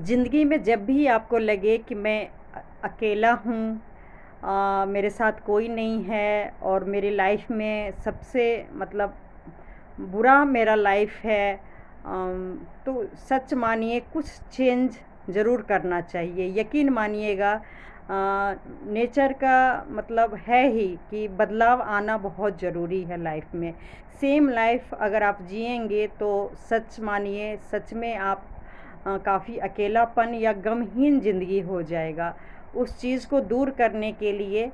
ज़िंदगी में जब भी आपको लगे कि मैं अकेला हूँ, मेरे साथ कोई नहीं है और मेरी लाइफ में सबसे मतलब बुरा मेरा लाइफ है, तो सच मानिए कुछ चेंज ज़रूर करना चाहिए। यकीन मानिएगा, नेचर का मतलब है ही कि बदलाव आना बहुत ज़रूरी है लाइफ में। सेम लाइफ अगर आप जिएंगे तो सच मानिए, सच में आप काफ़ी अकेलापन या गमहीन ज़िंदगी हो जाएगा। उस चीज़ को दूर करने के लिए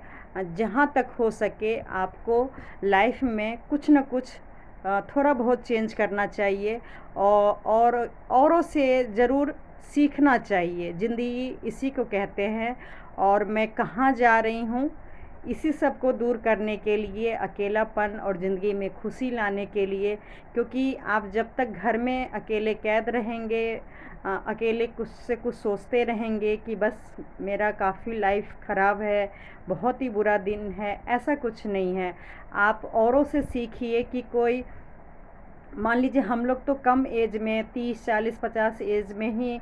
जहाँ तक हो सके आपको लाइफ में कुछ न कुछ थोड़ा बहुत चेंज करना चाहिए और औरों से ज़रूर सीखना चाहिए। ज़िंदगी इसी को कहते हैं। और मैं कहाँ जा रही हूँ, इसी सब को दूर करने के लिए, अकेलापन और ज़िंदगी में खुशी लाने के लिए, क्योंकि आप जब तक घर में अकेले कैद रहेंगे, अकेले कुछ से कुछ सोचते रहेंगे कि बस मेरा काफ़ी लाइफ ख़राब है, बहुत ही बुरा दिन है, ऐसा कुछ नहीं है। आप औरों से सीखिए कि कोई, मान लीजिए हम लोग तो कम एज में 30 40 50 एज में ही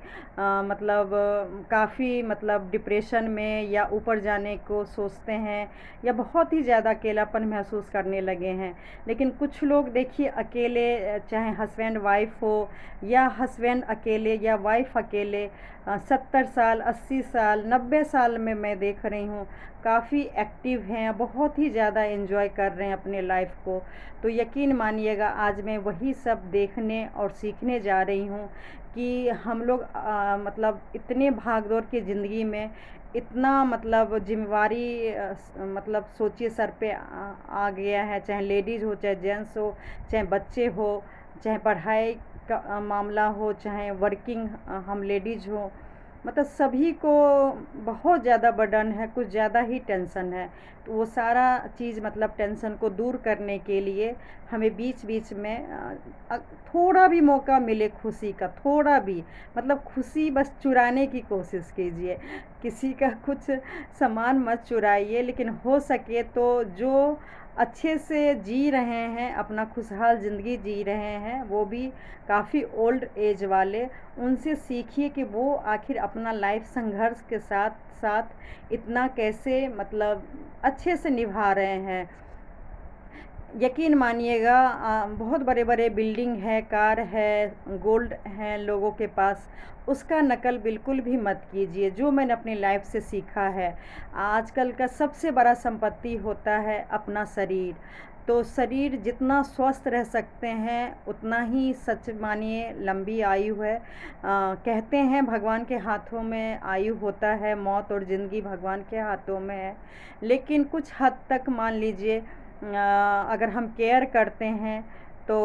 मतलब काफ़ी मतलब डिप्रेशन में या ऊपर जाने को सोचते हैं या बहुत ही ज़्यादा अकेलापन महसूस करने लगे हैं। लेकिन कुछ लोग देखिए अकेले, चाहे हस्बैंड वाइफ हो या हस्बैंड अकेले या वाइफ अकेले, 70 साल 80 साल 90 साल में मैं देख रही हूँ काफ़ी एक्टिव हैं, बहुत ही ज़्यादा एंजॉय कर रहे हैं अपने लाइफ को। तो यकीन मानिएगा आज मैं वही सब देखने और सीखने जा रही हूँ कि हम लोग मतलब इतने भाग दौड़ की ज़िंदगी में इतना मतलब जिम्मेवारी मतलब सोचिए सर पे आ गया है, चाहे लेडीज़ हो चाहे जेंट्स हो, चाहे बच्चे हो, चाहे पढ़ाई का मामला हो, चाहे वर्किंग हम लेडीज़ हो, मतलब सभी को बहुत ज़्यादा बर्डन है, कुछ ज़्यादा ही टेंशन है। तो वो सारा चीज़ मतलब टेंशन को दूर करने के लिए हमें बीच बीच में थोड़ा भी मौका मिले खुशी का, थोड़ा भी मतलब खुशी बस चुराने की कोशिश कीजिए। किसी का कुछ सामान मत चुराइए, लेकिन हो सके तो जो अच्छे से जी रहे हैं, अपना खुशहाल ज़िंदगी जी रहे हैं, वो भी काफ़ी ओल्ड एज वाले, उनसे सीखिए कि वो आखिर अपना लाइफ संघर्ष के साथ साथ इतना कैसे मतलब अच्छे से निभा रहे हैं। यकीन मानिएगा, बहुत बड़े बड़े बिल्डिंग है, कार है, गोल्ड है लोगों के पास, उसका नकल बिल्कुल भी मत कीजिए। जो मैंने अपनी लाइफ से सीखा है, आजकल का सबसे बड़ा संपत्ति होता है अपना शरीर। तो शरीर जितना स्वस्थ रह सकते हैं उतना ही सच मानिए लंबी आयु है। कहते हैं भगवान के हाथों में आयु होता है, मौत और ज़िंदगी भगवान के हाथों में है। लेकिन कुछ हद तक मान लीजिए अगर हम केयर करते हैं तो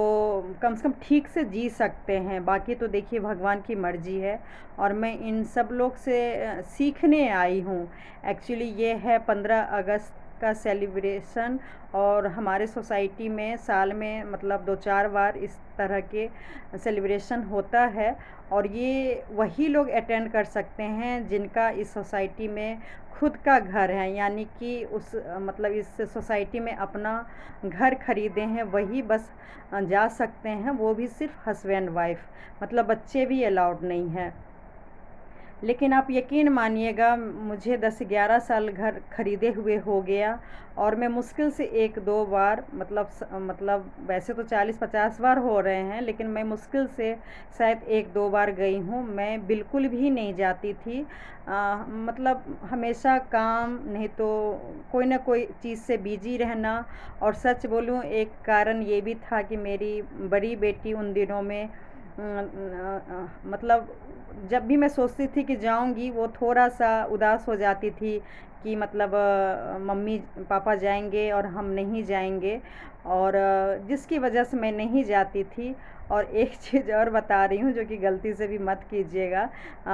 कम से कम ठीक से जी सकते हैं। बाकी तो देखिए भगवान की मर्ज़ी है। और मैं इन सब लोग से सीखने आई हूँ। एक्चुअली ये है 15 अगस्त का सेलिब्रेशन, और हमारे सोसाइटी में साल में मतलब 2 4 बार इस तरह के सेलिब्रेशन होता है। और ये वही लोग अटेंड कर सकते हैं जिनका इस सोसाइटी में खुद का घर है, यानी कि उस मतलब इस सोसाइटी में अपना घर ख़रीदे हैं, वही बस जा सकते हैं। वो भी सिर्फ हस्बैंड वाइफ, मतलब बच्चे भी अलाउड नहीं हैं। लेकिन आप यकीन मानिएगा, मुझे 10 11 साल घर ख़रीदे हुए हो गया, और मैं मुश्किल से 1 2 बार मतलब वैसे तो 40 50 बार हो रहे हैं, लेकिन मैं मुश्किल से शायद 1 2 बार गई हूँ। मैं बिल्कुल भी नहीं जाती थी। मतलब हमेशा काम, नहीं तो कोई ना कोई चीज़ से बिजी रहना। और सच बोलूँ, एक कारण ये भी था कि मेरी बड़ी बेटी उन दिनों में मतलब जब भी मैं सोचती थी कि जाऊंगी, वो थोड़ा सा उदास हो जाती थी कि मतलब मम्मी पापा जाएंगे और हम नहीं जाएंगे, और जिसकी वजह से मैं नहीं जाती थी। और एक चीज़ और बता रही हूँ जो कि गलती से भी मत कीजिएगा।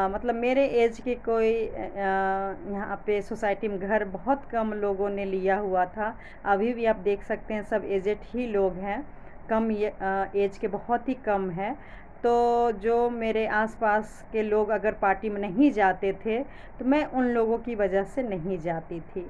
मतलब मेरे एज के कोई यहाँ पे सोसाइटी में घर बहुत कम लोगों ने लिया हुआ था। अभी भी आप देख सकते हैं सब एजेड ही लोग हैं, कम ये एज के बहुत ही कम है। तो जो मेरे आसपास के लोग अगर पार्टी में नहीं जाते थे तो मैं उन लोगों की वजह से नहीं जाती थी।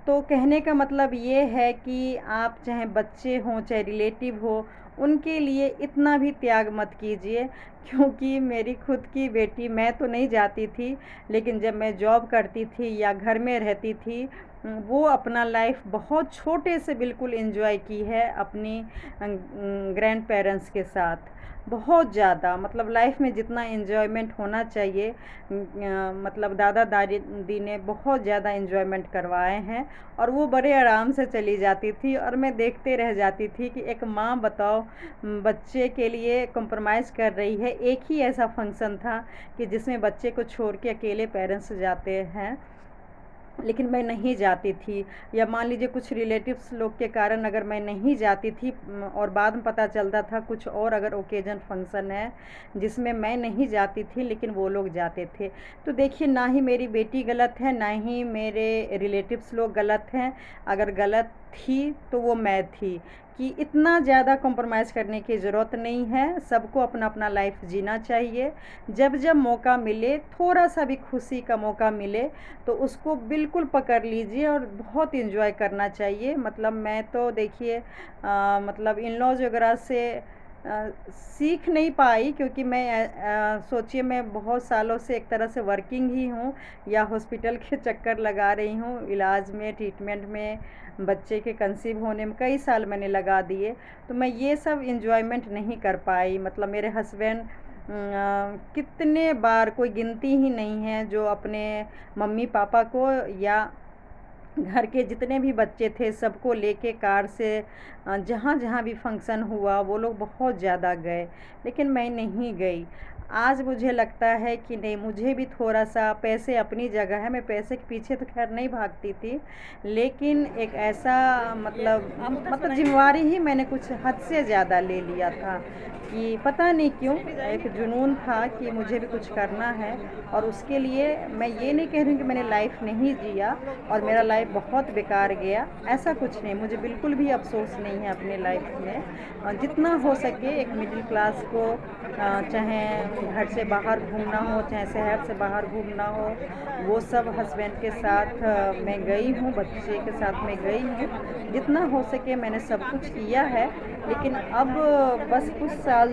तो कहने का मतलब ये है कि आप चाहे बच्चे हों चाहे रिलेटिव हो, उनके लिए इतना भी त्याग मत कीजिए, क्योंकि मेरी खुद की बेटी, मैं तो नहीं जाती थी, लेकिन जब मैं जॉब करती थी या घर में रहती थी, वो अपना लाइफ बहुत छोटे से बिल्कुल एंजॉय की है अपनी ग्रैंड पेरेंट्स के साथ। बहुत ज़्यादा मतलब लाइफ में जितना एंजॉयमेंट होना चाहिए, मतलब दादा दादी ने बहुत ज़्यादा एंजॉयमेंट करवाए हैं। और वो बड़े आराम से चली जाती थी और मैं देखते रह जाती थी कि एक माँ बताओ बच्चे के लिए कॉम्प्रोमाइज़ कर रही है। एक ही ऐसा फंक्शन था कि जिसमें बच्चे को छोड़ के अकेले पेरेंट्स जाते हैं, लेकिन मैं नहीं जाती थी। या मान लीजिए कुछ रिलेटिव्स लोग के कारण अगर मैं नहीं जाती थी, और बाद में पता चलता था कुछ और अगर ओकेजन फंक्शन है जिसमें मैं नहीं जाती थी लेकिन वो लोग जाते थे, तो देखिए ना ही मेरी बेटी गलत है, ना ही मेरे रिलेटिव्स लोग गलत हैं। अगर गलत थी तो वो मैं थी, कि इतना ज़्यादा कॉम्प्रोमाइज़ करने की ज़रूरत नहीं है। सबको अपना अपना लाइफ जीना चाहिए। जब जब मौका मिले, थोड़ा सा भी खुशी का मौका मिले, तो उसको बिल्कुल पकड़ लीजिए और बहुत इन्जॉय करना चाहिए। मतलब मैं तो देखिए मतलब इन लॉज वगैरह से सीख नहीं पाई, क्योंकि मैं सोचिए मैं बहुत सालों से एक तरह से वर्किंग ही हूँ, या हॉस्पिटल के चक्कर लगा रही हूँ, इलाज में, ट्रीटमेंट में, बच्चे के कंसीव होने में कई साल मैंने लगा दिए। तो मैं ये सब इंजॉयमेंट नहीं कर पाई। मतलब मेरे हस्बैंड कितने बार, कोई गिनती ही नहीं है, जो अपने मम्मी पापा को या घर के जितने भी बच्चे थे सबको लेके कार से जहाँ जहाँ भी फंक्शन हुआ वो लोग बहुत ज़्यादा गए, लेकिन मैं नहीं गई। आज मुझे लगता है कि नहीं, मुझे भी थोड़ा सा, पैसे अपनी जगह है, मैं पैसे के पीछे तो खैर नहीं भागती थी, लेकिन एक ऐसा मतलब जिम्मेवारी ही मैंने कुछ हद से ज़्यादा ले लिया था, कि पता नहीं क्यों एक जुनून था कि मुझे भी कुछ करना है। और उसके लिए मैं ये नहीं कह रही हूँ कि मैंने लाइफ नहीं जिया और मेरा लाइफ बहुत बेकार गया, ऐसा कुछ नहीं, मुझे बिल्कुल भी अफसोस नहीं है अपने लाइफ में। जितना हो सके एक मिडिल क्लास को, चाहे घर से बाहर घूमना हो, चाहे शहर से बाहर घूमना हो, वो सब हस्बैंड के साथ मैं गई हूँ, बच्चे के साथ मैं गई हूँ। जितना हो सके मैंने सब कुछ किया है। लेकिन अब बस कुछ साल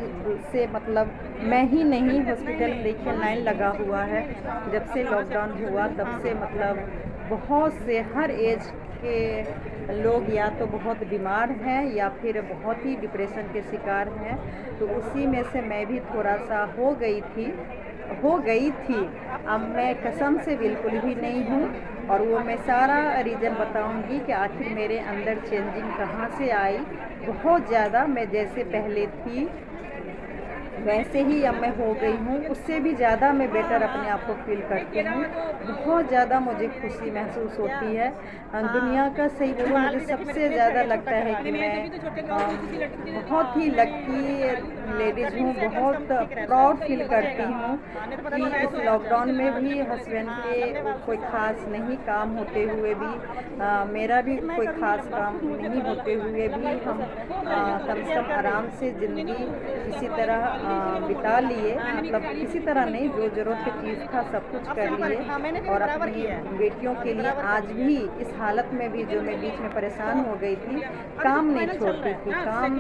से मतलब मैं ही नहीं, हॉस्पिटल में देखिए लाइन लगा हुआ है, जब से लॉकडाउन हुआ तब से मतलब बहुत से हर एज के लोग या तो बहुत बीमार हैं या फिर बहुत ही डिप्रेशन के शिकार हैं। तो उसी में से मैं भी थोड़ा सा हो गई थी। अब मैं कसम से बिल्कुल भी नहीं हूँ, और वो मैं सारा रीज़न बताऊंगी कि आखिर मेरे अंदर चेंजिंग कहाँ से आई। बहुत ज़्यादा मैं जैसे पहले थी वैसे ही अब मैं हो गई हूँ, उससे भी ज़्यादा मैं बेटर अपने आप को फील करती हूँ। बहुत ज़्यादा मुझे खुशी महसूस होती है। दुनिया का सही बोलूँ, मुझे सबसे ज़्यादा लगता है कि मैं बहुत ही लकी लेडीज़ हूँ, बहुत प्राउड फील करती हूँ कि इस लॉकडाउन में भी हस्बैंड के कोई ख़ास नहीं काम होते हुए भी, मेरा भी कोई ख़ास काम नहीं होते हुए भी हम कम से कम आराम से ज़िंदगी इसी तरह बिता लिए। मतलब किसी तरह नहीं, जो ज़रूरत की चीज़ था सब कुछ कर लिए, और अपनी बेटियों के लिए आज भी इस हालत में भी, जो मैं बीच में परेशान हो गई थी, काम नहीं छोड़ती थी, काम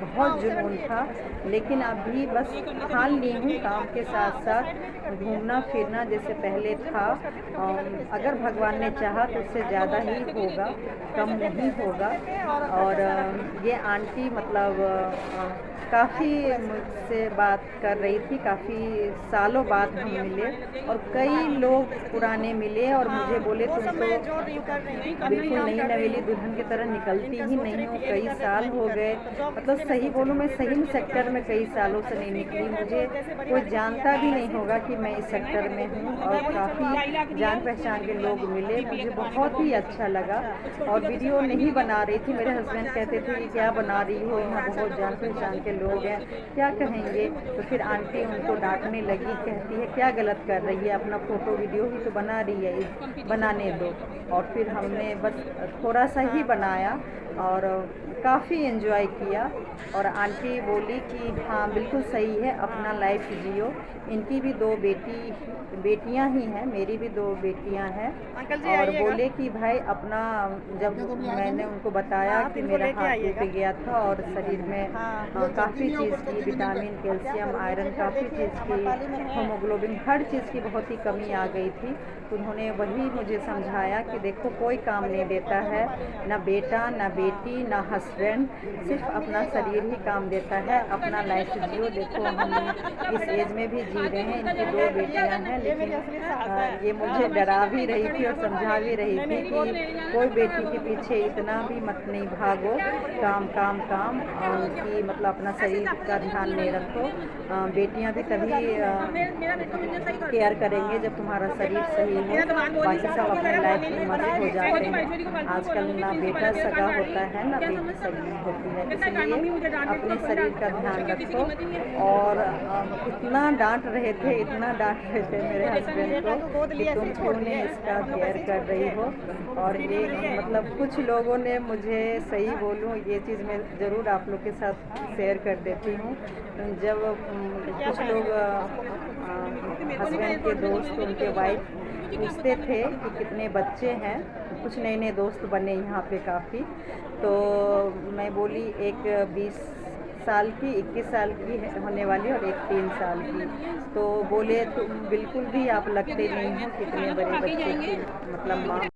बहुत जुनून था, लेकिन अभी बस ठान ली हूँ काम के साथ साथ घूमना फिरना जैसे पहले था। अगर भगवान ने चाहा तो उससे ज़्यादा ही होगा, कम नहीं होगा। और ये आंटी मतलब काफ़ी मुझसे बात कर रही थी, काफ़ी सालों बाद हम मिले, और कई लोग पुराने मिले और मुझे बोले तुम तो बिल्कुल नई नवेली दुल्हन की तरह निकलती ही नहीं हो, कई साल हो गए। मतलब सही बोलूँ, मैं सही सेक्टर में कई सालों से नहीं निकली, मुझे कोई जानता भी नहीं होगा कि मैं इस सेक्टर में हूँ। और काफ़ी जान पहचान के लोग मिले, मुझे बहुत ही अच्छा लगा। और वीडियो नहीं बना रही थी, मेरे हस्बैंड कहते थे कि क्या बना रही हो, यहाँ बहुत जान पहचान के लोग हैं, क्या कहेंगे। तो फिर आंटी उनको डांटने लगी, कहती है क्या गलत कर रही है, अपना फ़ोटो वीडियो ही तो बना रही है, बनाने दो। और फिर हमने बस थोड़ा सा ही बनाया और काफ़ी एंजॉय किया। और आंटी बोली कि हाँ बिल्कुल सही है, अपना लाइफ जियो। इनकी भी 2 बेटियां ही हैं, मेरी भी 2 बेटियां हैं। और बोले कि भाई अपना, जब मैंने उनको बताया कि मेरा हाथ टूट गया था और शरीर में काफ़ी चीज़ की, विटामिन, कैल्शियम, आयरन, काफ़ी चीज़ की, हीमोग्लोबिन, हर चीज़ की बहुत ही कमी आ गई थी। तो उन्होंने वही मुझे समझाया कि देखो कोई काम नहीं देता है, ना बेटा ना बेटी ना हस्बैंड, सिर्फ अपना शरीर ही काम देता है। अपना लाइफ जियो। देखो हम इस एज में भी जी रहे हैं, इनकी 2 बेटियां हैं, लेकिन ये मुझे डरा भी रही थी और समझा भी रही थी कि कोई बेटी के पीछे इतना भी मत नहीं भागो, काम काम काम, कि मतलब अपना शरीर का ध्यान नहीं रखो। बेटियां भी तभी केयर करेंगे जब तुम्हारा शरीर सही हो, बाकी सब अपने लाइफ में मस्त हो जाते हैं। आजकल ना बेटा सगा होता है ना बेटी सगी होती है, इसलिए अपने शरीर का ध्यान रखो। और इतना डांट रहे थे, इतना डांट रहे थे मेरे हस्बैंड को कि तुम क्यों नहीं इसका केयर कर रही हो। और एक मतलब कुछ लोगों ने, मुझे सही बोलूँ ये चीज़ मैं ज़रूर आप लोग के साथ शेयर कर देती हूँ। जब कुछ लोग हस्बैंड के दोस्त, उनके वाइफ पूछते थे कि कितने बच्चे हैं, कुछ नए नए दोस्त बने यहाँ पे काफ़ी। तो मैं बोली एक 20 साल की, 21 साल की होने वाली और एक 3 साल की। तो बोले तुम बिल्कुल भी आप लगते नहीं हो कितने बड़े बच्चे की मतलब माँ।